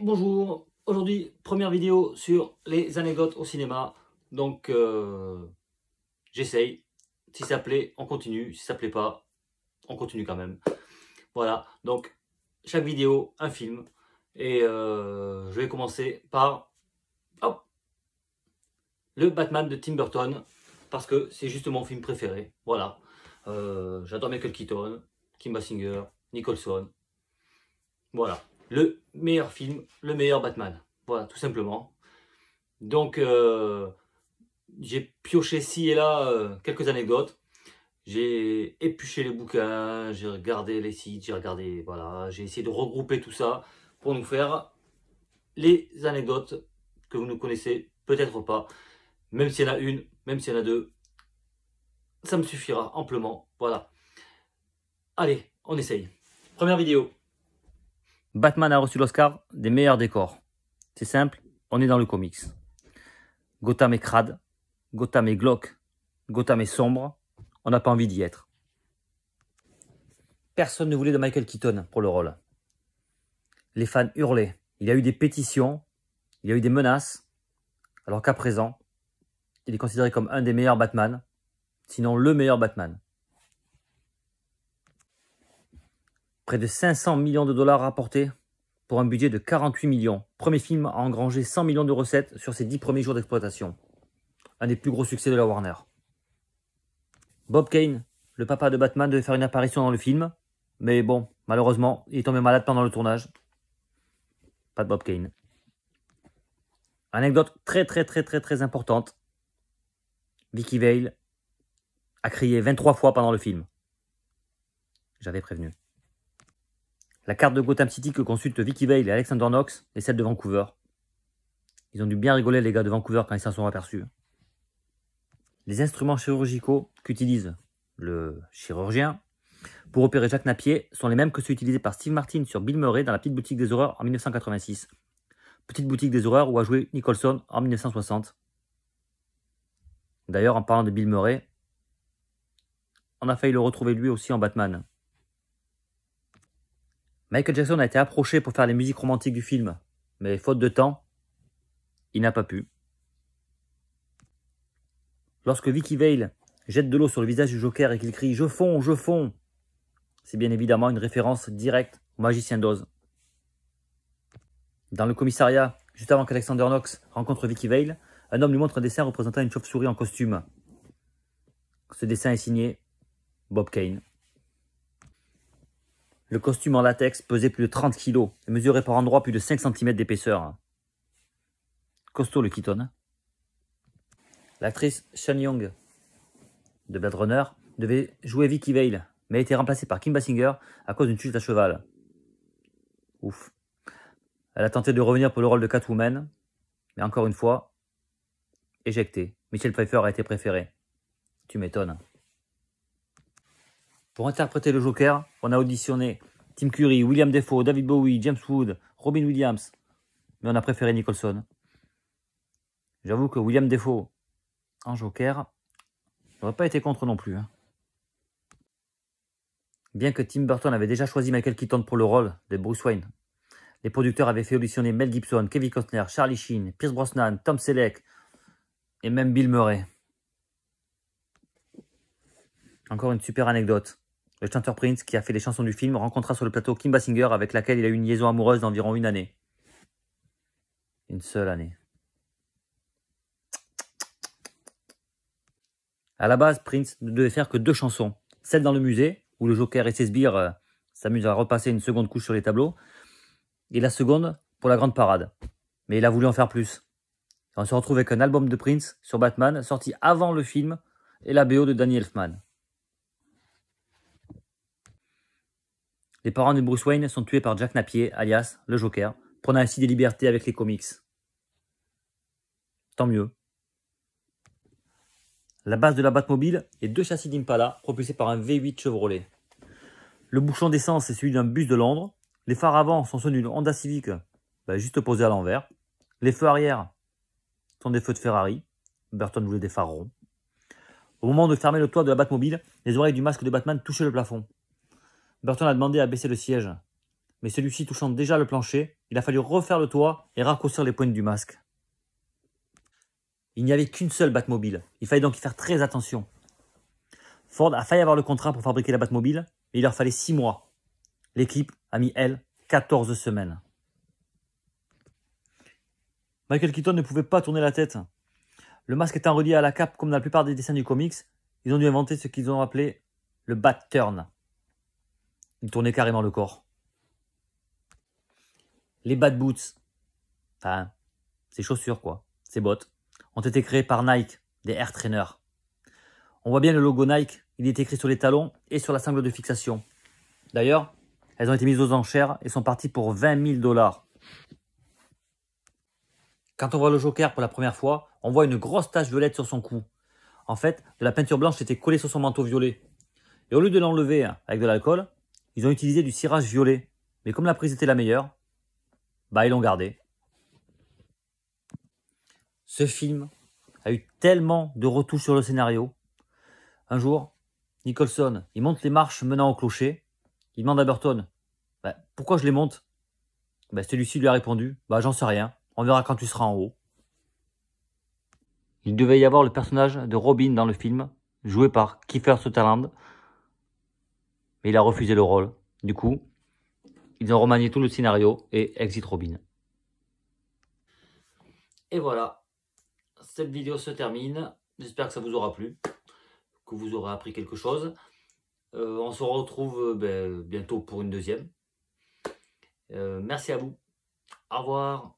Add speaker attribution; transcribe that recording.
Speaker 1: Bonjour, aujourd'hui première vidéo sur les anecdotes au cinéma, donc j'essaye, si ça plaît on continue, si ça plaît pas on continue quand même. Voilà, donc chaque vidéo un film et je vais commencer par le Batman de Tim Burton parce que c'est juste mon film préféré, voilà. J'adore Michael Keaton, Kim Basinger, Nicholson, voilà. Le meilleur film, le meilleur Batman. Voilà, tout simplement. Donc, j'ai pioché ci et là quelques anecdotes. J'ai épluché les bouquins, j'ai regardé les sites, voilà, j'ai essayé de regrouper tout ça pour nous faire les anecdotes que vous ne connaissez peut-être pas. Même s'il y en a une, même s'il y en a deux, ça me suffira amplement. Voilà. Allez, on essaye. Première vidéo. Batman a reçu l'Oscar des meilleurs décors. C'est simple, on est dans le comics. Gotham est crade, Gotham est glauque, Gotham est sombre, on n'a pas envie d'y être. Personne ne voulait de Michael Keaton pour le rôle. Les fans hurlaient, il y a eu des pétitions, il y a eu des menaces, alors qu'à présent, il est considéré comme un des meilleurs Batman, sinon le meilleur Batman. Près de 500 millions de dollars rapportés pour un budget de 48 millions. Premier film à engranger 100 millions de recettes sur ses 10 premiers jours d'exploitation. Un des plus gros succès de la Warner. Bob Kane, le papa de Batman, devait faire une apparition dans le film, mais bon, malheureusement, il est tombé malade pendant le tournage. Pas de Bob Kane. Anecdote très importante. Vicky Vale a crié 23 fois pendant le film. J'avais prévenu. La carte de Gotham City que consultent Vicky Vale et Alexander Knox est celle de Vancouver. Ils ont dû bien rigoler les gars de Vancouver quand ils s'en sont aperçus. Les instruments chirurgicaux qu'utilise le chirurgien pour opérer Jack Napier sont les mêmes que ceux utilisés par Steve Martin sur Bill Murray dans La Petite Boutique des Horreurs en 1986. Petite Boutique des Horreurs où a joué Nicholson en 1960. D'ailleurs, en parlant de Bill Murray, on a failli le retrouver lui aussi en Batman. Michael Jackson a été approché pour faire les musiques romantiques du film, mais faute de temps, il n'a pas pu. Lorsque Vicky Vale jette de l'eau sur le visage du Joker et qu'il crie « Je fonds, je fonds !» c'est bien évidemment une référence directe au Magicien d'Oz. Dans le commissariat, juste avant qu'Alexander Knox rencontre Vicky Vale, un homme lui montre un dessin représentant une chauve-souris en costume. Ce dessin est signé Bob Kane. Le costume en latex pesait plus de 30 kg et mesurait par endroits plus de 5 cm d'épaisseur. Costaud le Keaton. L'actrice Sean Young de Blade Runner devait jouer Vicky Vale, mais a été remplacée par Kim Basinger à cause d'une chute à cheval. Ouf. Elle a tenté de revenir pour le rôle de Catwoman, mais encore une fois, éjectée. Michelle Pfeiffer a été préférée. Tu m'étonnes. Pour interpréter le Joker, on a auditionné Tim Curry, William Dafoe, David Bowie, James Wood, Robin Williams, mais on a préféré Nicholson. J'avoue que William Dafoe en Joker n'aurait pas été contre non plus. Bien que Tim Burton avait déjà choisi Michael Keaton pour le rôle de Bruce Wayne, les producteurs avaient fait auditionner Mel Gibson, Kevin Costner, Charlie Sheen, Pierce Brosnan, Tom Selleck et même Bill Murray. Encore une super anecdote. Le chanteur Prince, qui a fait les chansons du film, rencontra sur le plateau Kim Basinger avec laquelle il a eu une liaison amoureuse d'environ une année. Une seule année. À la base, Prince ne devait faire que 2 chansons. Celle dans le musée, où le Joker et ses sbires s'amusent à repasser une seconde couche sur les tableaux, et la seconde pour la grande parade. Mais il a voulu en faire plus. Et on se retrouve avec un album de Prince sur Batman, sorti avant le film, et la BO de Danny Elfman. Les parents de Bruce Wayne sont tués par Jack Napier, alias le Joker, prenant ainsi des libertés avec les comics. Tant mieux. La base de la Batmobile est 2 châssis d'Impala propulsés par un V8 Chevrolet. Le bouchon d'essence est celui d'un bus de Londres. Les phares avant sont ceux d'une Honda Civic, juste posés à l'envers. Les feux arrière sont des feux de Ferrari. Burton voulait des phares ronds. Au moment de fermer le toit de la Batmobile, les oreilles du masque de Batman touchaient le plafond. Burton a demandé à baisser le siège. mais celui-ci touchant déjà le plancher, il a fallu refaire le toit et raccourcir les pointes du masque. Il n'y avait qu'une seule Batmobile, il fallait donc y faire très attention. Ford a failli avoir le contrat pour fabriquer la Batmobile, mais il leur fallait 6 mois. L'équipe a mis, elle, 14 semaines. Michael Keaton ne pouvait pas tourner la tête. Le masque étant relié à la cape comme dans la plupart des dessins du comics, ils ont dû inventer ce qu'ils ont appelé le Bat Turn. Il tournait carrément le corps. Les Bat Boots, enfin, ces chaussures quoi, ces bottes, ont été créées par Nike, des Air Trainers. On voit bien le logo Nike, il est écrit sur les talons et sur la sangle de fixation. D'ailleurs, elles ont été mises aux enchères et sont parties pour 20 000 $. Quand on voit le Joker pour la première fois, on voit une grosse tache violette sur son cou. En fait, de la peinture blanche était collée sur son manteau violet. Et au lieu de l'enlever avec de l'alcool, ils ont utilisé du cirage violet. Mais comme la prise était la meilleure, ils l'ont gardé. Ce film a eu tellement de retouches sur le scénario. Un jour, Nicholson, il monte les marches menant au clocher. Il demande à Burton, pourquoi je les monte? Celui-ci lui a répondu, j'en sais rien, on verra quand tu seras en haut. Il devait y avoir le personnage de Robin dans le film, joué par Kiefer Sutherland, mais il a refusé le rôle. Du coup, ils ont remanié tout le scénario et exit Robin. Et voilà, cette vidéo se termine. J'espère que ça vous aura plu, que vous aurez appris quelque chose. On se retrouve bientôt pour une deuxième. Merci à vous. Au revoir.